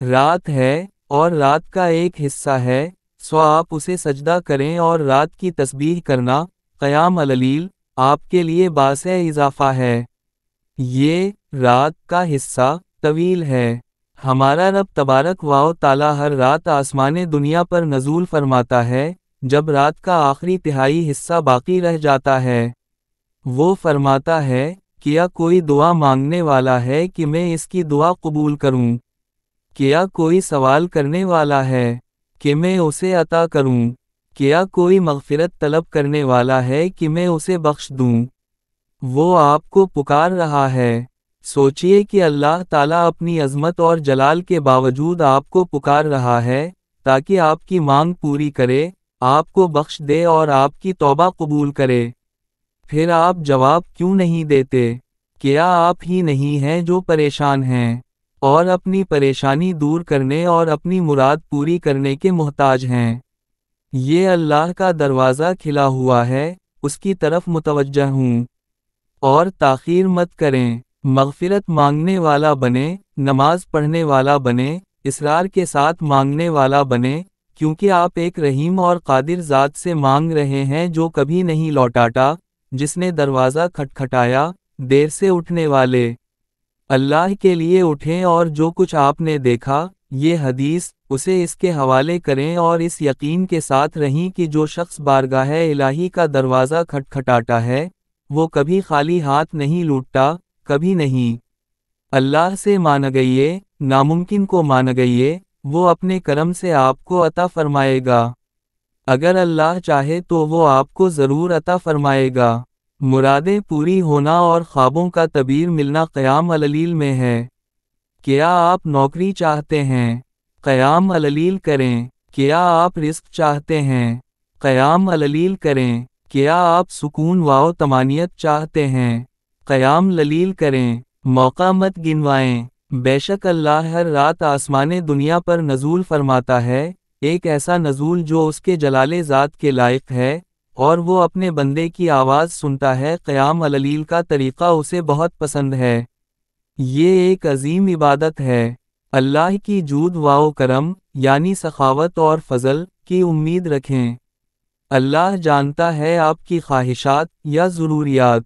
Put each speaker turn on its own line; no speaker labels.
رات ہے اور رات کا ایک حصہ ہے، سو آپ اسے سجدہ کریں اور رات کی تسبیح کرنا، قیام اللیل آپ کے لیے باعث اضافہ ہے۔ یہ رات کا حصہ طویل ہے۔ ہمارا رب تبارک و تعالی ہر رات آسمان دنیا پر نزول فرماتا ہے، جب رات کا آخری تہائی حصہ باقی رہ جاتا ہے۔ وہ فرماتا ہے، کیا کوئی دعا مانگنے والا ہے کہ میں اس کی دعا قبول کروں؟ کیا کوئی سوال کرنے والا ہے کہ میں اسے عطا کروں؟ کیا کوئی مغفرت طلب کرنے والا ہے کہ میں اسے بخش دوں؟ وہ آپ کو پکار رہا ہے۔ سوچئے کہ اللہ تعالیٰ اپنی عظمت اور جلال کے باوجود آپ کو پکار رہا ہے، تاکہ آپ کی مانگ پوری کرے، آپ کو بخش دے اور آپ کی توبہ قبول کرے۔ پھر آپ جواب کیوں نہیں دیتے؟ کیا آپ ہی نہیں ہیں جو پریشان ہیں اور اپنی پریشانی دور کرنے اور اپنی مراد پوری کرنے کے محتاج ہیں؟ یہ اللہ کا دروازہ کھلا ہوا ہے، اس کی طرف متوجہ ہوں اور تاخیر مت کریں۔ مغفرت مانگنے والا بنے، نماز پڑھنے والا بنے، اصرار کے ساتھ مانگنے والا بنے، کیونکہ آپ ایک رحیم اور قادر ذات سے مانگ رہے ہیں جو کبھی نہیں لوٹاتا، جس نے دروازہ کھٹکھٹایا۔ دیر سے اٹھنے والے اللہ کے لیے اٹھیں اور جو کچھ آپ نے دیکھا، یہ حدیث، اسے اس کے حوالے کریں اور اس یقین کے ساتھ رہیں کہ جو شخص بارگاہ الہی کا دروازہ کھٹکھٹاتا ہے، وہ کبھی خالی ہاتھ نہیں لوٹتا، کبھی نہیں۔ اللہ سے مان گئیے، ناممکن کو مان گئیے، وہ اپنے کرم سے آپ کو عطا فرمائے گا۔ اگر اللہ چاہے تو وہ آپ کو ضرور عطا فرمائے گا۔ مرادیں پوری ہونا اور خوابوں کا تعبیر ملنا قیام اللیل میں ہے۔ کیا آپ نوکری چاہتے ہیں؟ قیام اللیل کریں۔ کیا آپ رزق چاہتے ہیں؟ قیام اللیل کریں۔ کیا آپ سکون و طمانینت چاہتے ہیں؟ قیام اللیل کریں۔ موقع مت گنوائیں۔ بے شک اللہ ہر رات آسمان دنیا پر نزول فرماتا ہے، ایک ایسا نزول جو اس کے جلال ذات کے لائق ہے، اور وہ اپنے بندے کی آواز سنتا ہے۔ قیام اللیل کا طریقہ اسے بہت پسند ہے۔ یہ ایک عظیم عبادت ہے۔ اللہ کی جود و کرم، یعنی سخاوت اور فضل، کی امید رکھیں۔ اللہ جانتا ہے آپ کی خواہشات یا ضروریات۔